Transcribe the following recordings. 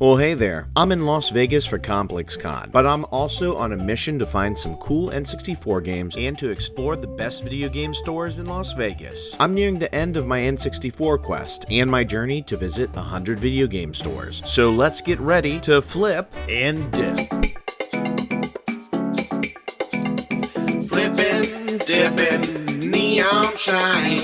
Well, hey there. I'm in Las Vegas for ComplexCon, but I'm also on a mission to find some cool N64 games and to explore the best video game stores in Las Vegas. I'm nearing the end of my N64 quest and my journey to visit 100 video game stores. So let's get ready to flip and dip. Flippin', dippin', neon shine,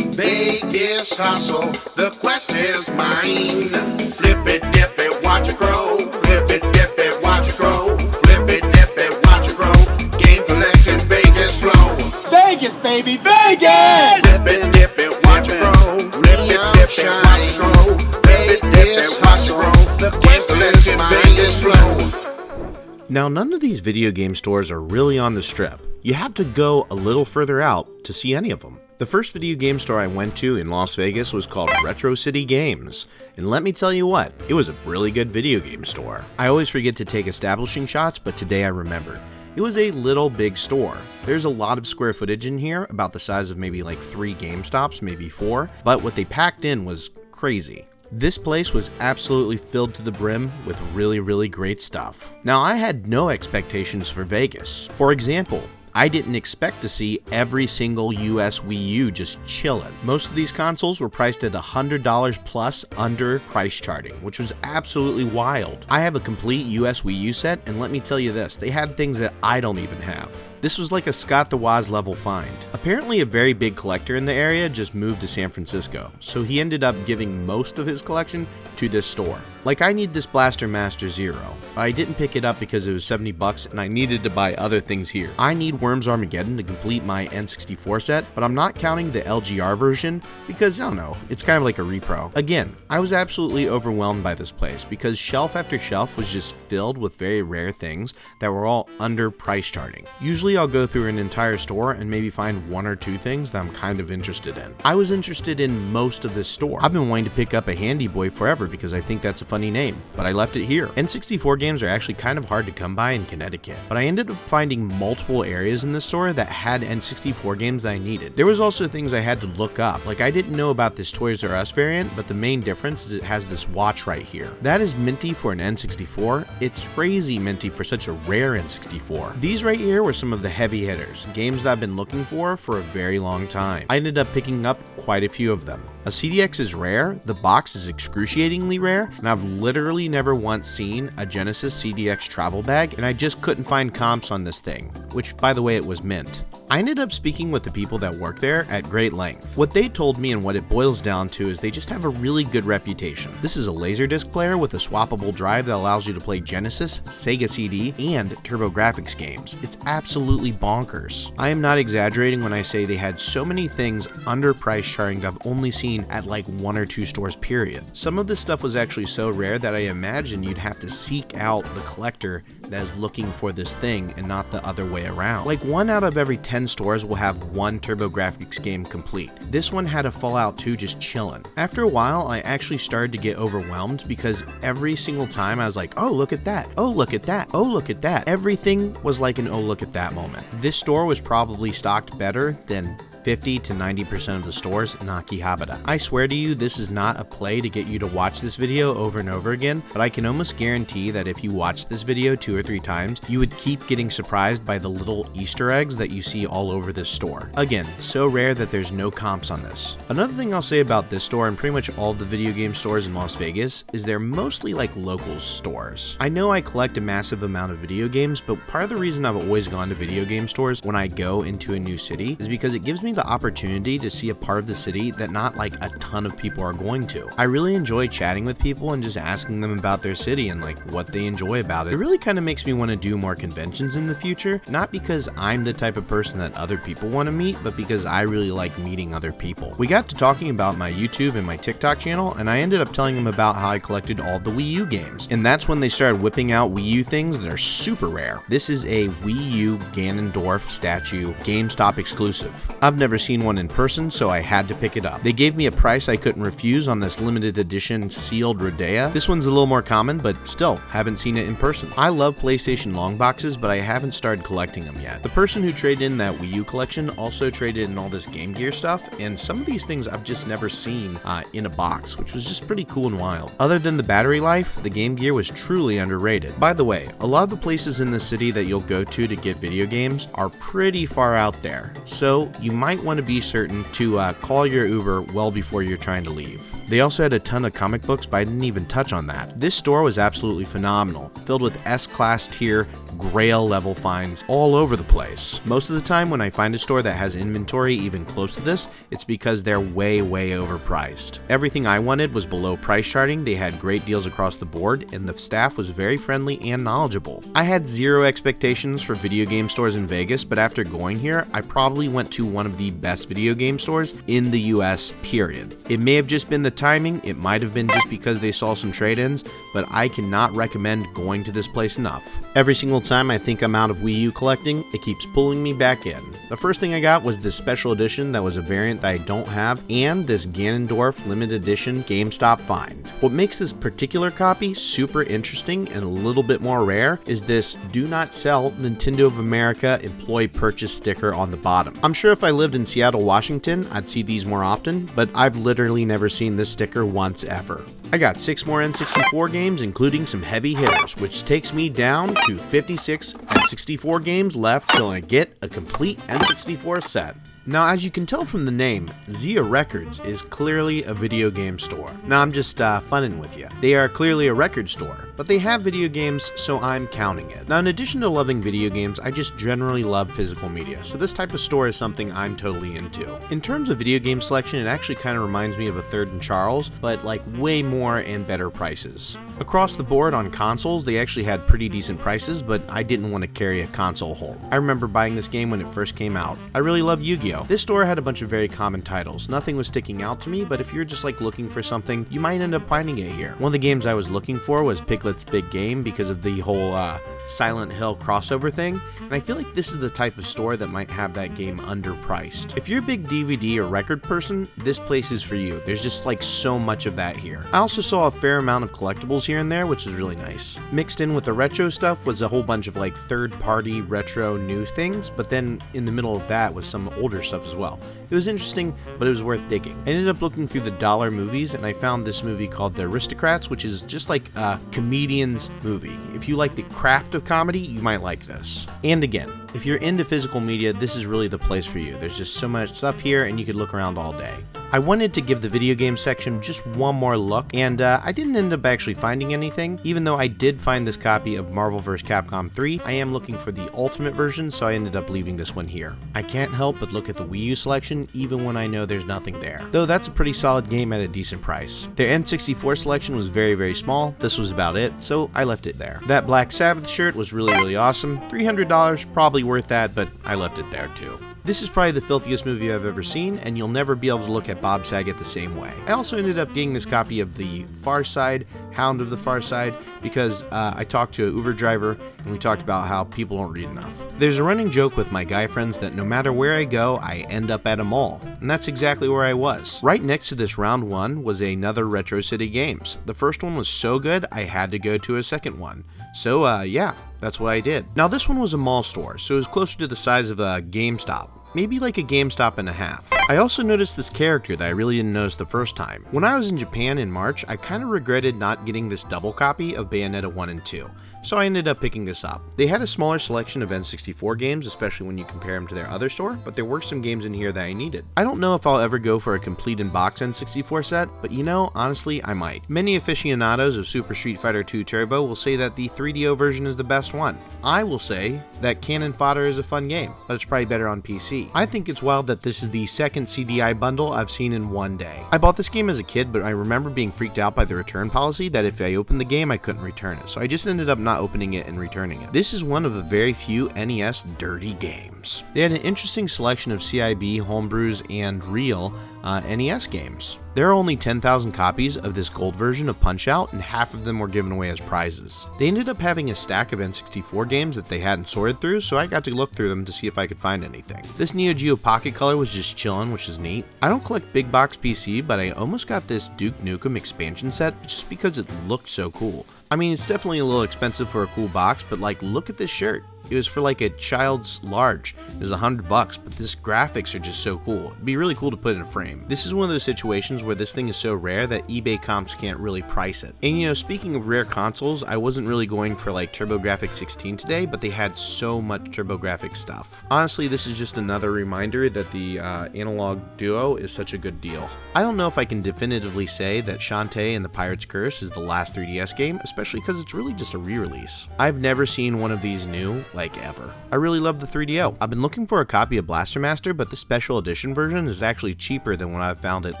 Vegas hustle, the quest is mine. Flip it, dip it, watch it grow. Flip it, dip it, watch it grow. Flip it, dip it, watch it grow. Game collection, Vegas flow. Vegas, baby, Vegas! Flip it, dip it, watch it grow. Flip it, dip it, watch it grow. Flip it, dip it, watch it grow. The game collection, Vegas flow. Now, none of these video game stores are really on the strip. You have to go a little further out to see any of them. The first video game store I went to in Las Vegas was called Retro City Games, and let me tell you what, it was a really good video game store. I always forget to take establishing shots, but today I remembered. It was a little big store. There's a lot of square footage in here, about the size of maybe like 3 GameStops, maybe 4, but what they packed in was crazy. This place was absolutely filled to the brim with really great stuff. Now, I had no expectations for Vegas. For example, I didn't expect to see every single US Wii U just chillin'. Most of these consoles were priced at $100 plus under price charting, which was absolutely wild. I have a complete US Wii U set, and let me tell you this, they had things that I don't even have. This was like a Scott the Woz level find. Apparently a very big collector in the area just moved to San Francisco, so he ended up giving most of his collection to this store. Like, I need this Blaster Master Zero, but I didn't pick it up because it was $70 and I needed to buy other things here. I need Worms Armageddon to complete my N64 set, but I'm not counting the LGR version because, I don't know, it's kind of like a repro. Again, I was absolutely overwhelmed by this place because shelf after shelf was just filled with very rare things that were all under price charting. Usually I'll go through an entire store and maybe find 1 or 2 things that I'm kind of interested in. I was interested in most of this store. I've been wanting to pick up a Handy Boy forever because I think that's a funny name, but I left it here. N64 games are actually kind of hard to come by in Connecticut, but I ended up finding multiple areas in this store that had N64 games that I needed. There was also things I had to look up, like I didn't know about this Toys R Us variant, but the main difference is it has this watch right here. That is minty for an N64. It's crazy minty for such a rare N64. These right here were some of the heavy hitters, games that I've been looking for a very long time. I ended up picking up quite a few of them. A CDX is rare, the box is excruciatingly rare, and I've literally never once seen a Genesis CDX travel bag, and I just couldn't find comps on this thing, which, by the way, it was mint. I ended up speaking with the people that work there at great length. What they told me and what it boils down to is they just have a really good reputation. This is a Laserdisc player with a swappable drive that allows you to play Genesis, Sega CD, and TurboGrafx games. It's absolutely bonkers. I am not exaggerating when I say they had so many things under price charting that I've only seen at like 1 or 2 stores period. Some of this stuff was actually so rare that I imagine you'd have to seek out the collector that is looking for this thing and not the other way around. Like 1 out of every 10 stores will have 1 TurboGrafx game complete. This one had a Fallout 2 just chillin'. After a while, I actually started to get overwhelmed because every single time I was like, oh, look at that. Oh, look at that. Oh, look at that. Everything was like an oh, look at that moment. This store was probably stocked better than 50 to 90% of the stores in Akihabara. I swear to you, this is not a play to get you to watch this video over and over again, but I can almost guarantee that if you watch this video 2 or 3 times, you would keep getting surprised by the little Easter eggs that you see all over this store. Again, so rare that there's no comps on this. Another thing I'll say about this store and pretty much all of the video game stores in Las Vegas is they're mostly like locals stores. I know I collect a massive amount of video games, but part of the reason I've always gone to video game stores when I go into a new city is because it gives me the opportunity to see a part of the city that not like a ton of people are going to. I really enjoy chatting with people and just asking them about their city and like what they enjoy about it. It really kind of makes me want to do more conventions in the future, not because I'm the type of person that other people want to meet, but because I really like meeting other people. We got to talking about my YouTube and my TikTok channel, and I ended up telling them about how I collected all the Wii U games, and that's when they started whipping out Wii U things that are super rare. This is a Wii U Ganondorf statue GameStop exclusive. I've never seen one in person, so I had to pick it up. They gave me a price I couldn't refuse on this limited edition sealed Rodea. This one's a little more common, but still, haven't seen it in person. I love PlayStation long boxes, but I haven't started collecting them yet. The person who traded in that Wii U collection also traded in all this Game Gear stuff, and some of these things I've just never seen in a box, which was just pretty cool and wild. Other than the battery life, the Game Gear was truly underrated. By the way, a lot of the places in the city that you'll go to get video games are pretty far out there, so you might want to be certain to call your Uber well before you're trying to leave. They also had a ton of comic books, but I didn't even touch on that. This store was absolutely phenomenal, filled with S-Class tier, Grail level finds all over the place. Most of the time when I find a store that has inventory even close to this, it's because they're way overpriced. Everything I wanted was below price charting, they had great deals across the board, and the staff was very friendly and knowledgeable. I had zero expectations for video game stores in Vegas, but after going here, I probably went to one of the best video game stores in the US, period. It may have just been the timing, it might have been just because they saw some trade-ins, but I cannot recommend going to this place enough. Every single time I think I'm out of Wii U collecting, it keeps pulling me back in. The first thing I got was this special edition that was a variant that I don't have, and this Ganondorf limited edition GameStop find. What makes this particular copy super interesting and a little bit more rare is this "Do Not Sell Nintendo of America Employee Purchase" sticker on the bottom. I'm sure if I lived in Seattle, Washington, I'd see these more often, but I've literally never seen this sticker once ever. I got 6 more N64 games, including some heavy hitters, which takes me down to 56 N64 games left till I get a complete N64 set. Now, as you can tell from the name, Zia Records is clearly a video game store. Now, I'm just funning with you. They are clearly a record store, but they have video games, so I'm counting it. Now, in addition to loving video games, I just generally love physical media, so this type of store is something I'm totally into. In terms of video game selection, it actually kind of reminds me of a Third and Charles, but like way more and better prices. Across the board on consoles, they actually had pretty decent prices, but I didn't want to carry a console home. I remember buying this game when it first came out. I really love Yu-Gi-Oh! This store had a bunch of very common titles. Nothing was sticking out to me, but if you're just like looking for something, you might end up finding it here. One of the games I was looking for was Piglet's Big Game because of the whole Silent Hill crossover thing, and I feel like this is the type of store that might have that game underpriced. If you're a big DVD or record person, this place is for you. There's just like so much of that here. I also saw a fair amount of collectibles here and there, which is really nice. Mixed in with the retro stuff was a whole bunch of like third-party retro new things, but then in the middle of that was some older stuff as well. It was interesting, but it was worth digging. I ended up looking through the dollar movies, and I found this movie called The Aristocrats, which is just like a comedian's movie. If you like the craft of comedy, you might like this. And again, if you're into physical media, this is really the place for you. There's just so much stuff here, and you could look around all day. I wanted to give the video game section just one more look, and I didn't end up actually finding anything. Even though I did find this copy of Marvel vs. Capcom 3, I am looking for the Ultimate version, so I ended up leaving this one here. I can't help but look at the Wii U selection, even when I know there's nothing there. Though that's a pretty solid game at a decent price. Their N64 selection was very small. This was about it, so I left it there. That Black Sabbath shirt was really awesome. $300, probably worth that, but I left it there too. This is probably the filthiest movie I've ever seen, and you'll never be able to look at Bob Saget the same way. I also ended up getting this copy of The Far Side, Hound of the Far Side, because I talked to an Uber driver, and we talked about how people don't read enough. There's a running joke with my guy friends that no matter where I go, I end up at a mall, and that's exactly where I was. Right next to this round one was another Retro City Games. The first one was so good, I had to go to a second one. So yeah, that's what I did. Now this one was a mall store, so it was closer to the size of a GameStop. Maybe like a GameStop and a half. I also noticed this character that I really didn't notice the first time. When I was in Japan in March, I kind of regretted not getting this double copy of Bayonetta 1 and 2. So I ended up picking this up. They had a smaller selection of N64 games, especially when you compare them to their other store, but there were some games in here that I needed. I don't know if I'll ever go for a complete in-box N64 set, but you know, honestly, I might. Many aficionados of Super Street Fighter 2 Turbo will say that the 3DO version is the best one. I will say that Cannon Fodder is a fun game, but it's probably better on PC. I think it's wild that this is the second CDI bundle I've seen in one day. I bought this game as a kid, but I remember being freaked out by the return policy that if I opened the game, I couldn't return it, so I just ended up not opening it and returning it. This is one of a very few NES dirty games. They had an interesting selection of CIB, homebrews, and real, NES games. There are only 10,000 copies of this gold version of Punch-Out, and half of them were given away as prizes. They ended up having a stack of N64 games that they hadn't sorted through, so I got to look through them to see if I could find anything. This Neo Geo Pocket Color was just chillin', which is neat. I don't collect big box PC, but I almost got this Duke Nukem expansion set just because it looked so cool. I mean, it's definitely a little expensive for a cool box, but like, look at this shirt. It was for like a child's large. It was $100, but this graphics are just so cool. It'd be really cool to put in a frame. This is one of those situations where this thing is so rare that eBay comps can't really price it. And you know, speaking of rare consoles, I wasn't really going for like TurboGrafx-16 today, but they had so much TurboGrafx stuff. Honestly, this is just another reminder that the Analog Duo is such a good deal. I don't know if I can definitively say that Shantae and the Pirate's Curse is the last 3DS game, especially because it's really just a re-release. I've never seen one of these new, like ever. I really love the 3DO. I've been looking for a copy of Blaster Master, but the special edition version is actually cheaper than when I've found it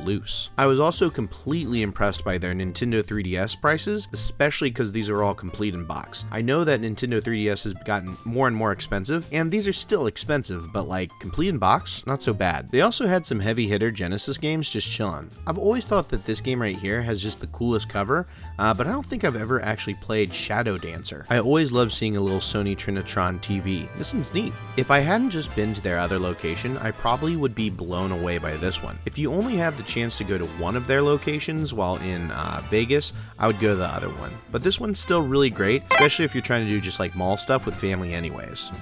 loose. I was also completely impressed by their Nintendo 3DS prices, especially because these are all complete in box. I know that Nintendo 3DS has gotten more and more expensive, and these are still expensive, but like complete in box, not so bad. They also had some heavy hitter Genesis games just chillin'. I've always thought that this game right here has just the coolest cover, but I don't think I've ever actually played Shadow Dancer. I always love seeing a little Sony Trinitron TV. This one's neat. If I hadn't just been to their other location, I probably would be blown away by this one. If you only have the chance to go to one of their locations while in Vegas, I would go to the other one. But this one's still really great, especially if you're trying to do just like mall stuff with family anyways.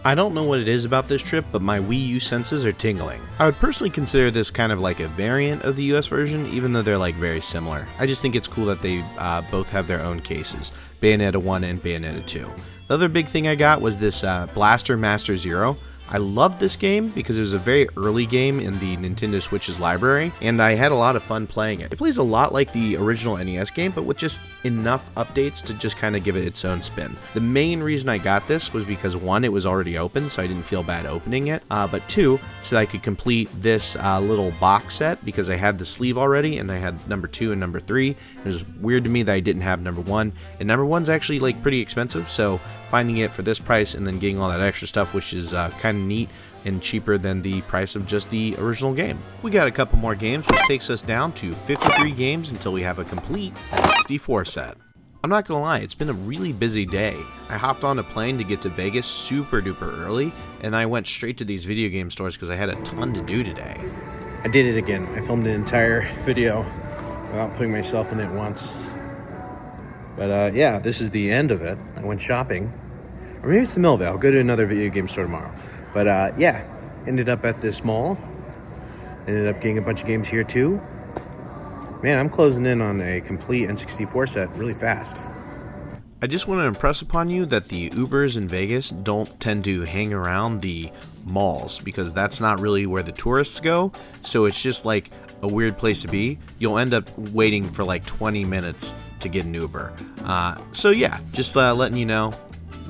I don't know what it is about this trip, but my Wii U senses are tingling. I would personally consider this kind of like a variant of the US version, even though they're like very similar. I just think it's cool that they both have their own cases, Bayonetta 1 and Bayonetta 2. The other big thing I got was this Blaster Master Zero. I loved this game because it was a very early game in the Nintendo Switch's library, and I had a lot of fun playing it. It plays a lot like the original NES game, but with just enough updates to just kind of give it its own spin. The main reason I got this was because one, it was already open, so I didn't feel bad opening it, but two, so that I could complete this little box set because I had the sleeve already, and I had number 2 and number 3. It was weird to me that I didn't have number 1, and number 1's actually like pretty expensive, so finding it for this price and then getting all that extra stuff, which is kind of neat and cheaper than the price of just the original game. We got a couple more games, which takes us down to 53 games until we have a complete N64 set. I'm not gonna lie, it's been a really busy day. I hopped on a plane to get to Vegas super duper early, and I went straight to these video game stores because I had a ton to do today. I did it again. I filmed an entire video without putting myself in it once. But yeah, this is the end of it. I went shopping. Or maybe it's the Millvale. I'll go to another video game store tomorrow. But yeah, ended up at this mall. Ended up getting a bunch of games here too. Man, I'm closing in on a complete N64 set really fast. I just want to impress upon you that the Ubers in Vegas don't tend to hang around the malls because that's not really where the tourists go. So it's just like a weird place to be. You'll end up waiting for like 20 minutes to get an Uber. So yeah, just letting you know,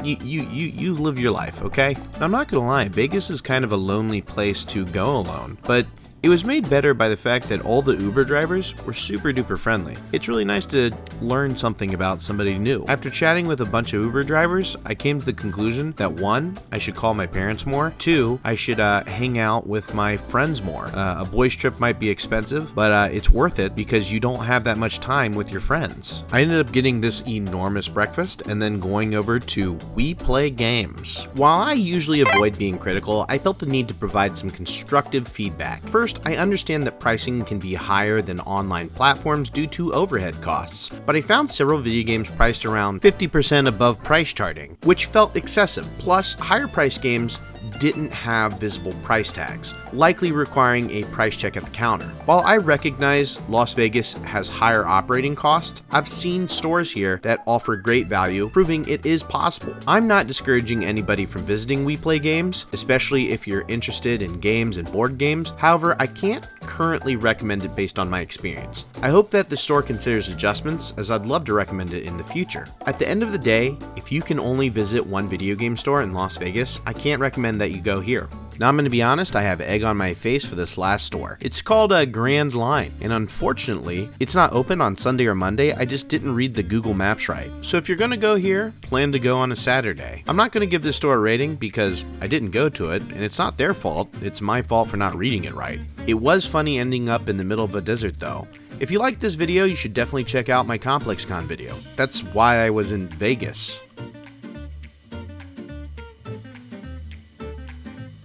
you live your life, okay? I'm not gonna lie, Vegas is kind of a lonely place to go alone, but it was made better by the fact that all the Uber drivers were super duper friendly. It's really nice to learn something about somebody new. After chatting with a bunch of Uber drivers, I came to the conclusion that 1, I should call my parents more, 2, I should hang out with my friends more. A boys trip might be expensive, but it's worth it because you don't have that much time with your friends. I ended up getting this enormous breakfast and then going over to We Play Games. While I usually avoid being critical, I felt the need to provide some constructive feedback. First, I understand that pricing can be higher than online platforms due to overhead costs, but I found several video games priced around 50% above price charting, which felt excessive. Plus, higher priced games didn't have visible price tags, likely requiring a price check at the counter. While I recognize Las Vegas has higher operating costs, I've seen stores here that offer great value, proving it is possible. I'm not discouraging anybody from visiting We Play Games, especially if you're interested in games and board games. However, I can't currently recommend it based on my experience. I hope that the store considers adjustments, as I'd love to recommend it in the future. At the end of the day, if you can only visit one video game store in Las Vegas, I can't recommend that you go here. Now I'm going to be honest, I have egg on my face for this last store. It's called a Grand Line, and unfortunately, it's not open on Sunday or Monday. I just didn't read the Google Maps right. So if you're going to go here, plan to go on a Saturday. I'm not going to give this store a rating because I didn't go to it, and it's not their fault. It's my fault for not reading it right. It was funny ending up in the middle of a desert though. If you liked this video, you should definitely check out my ComplexCon video. That's why I was in Vegas.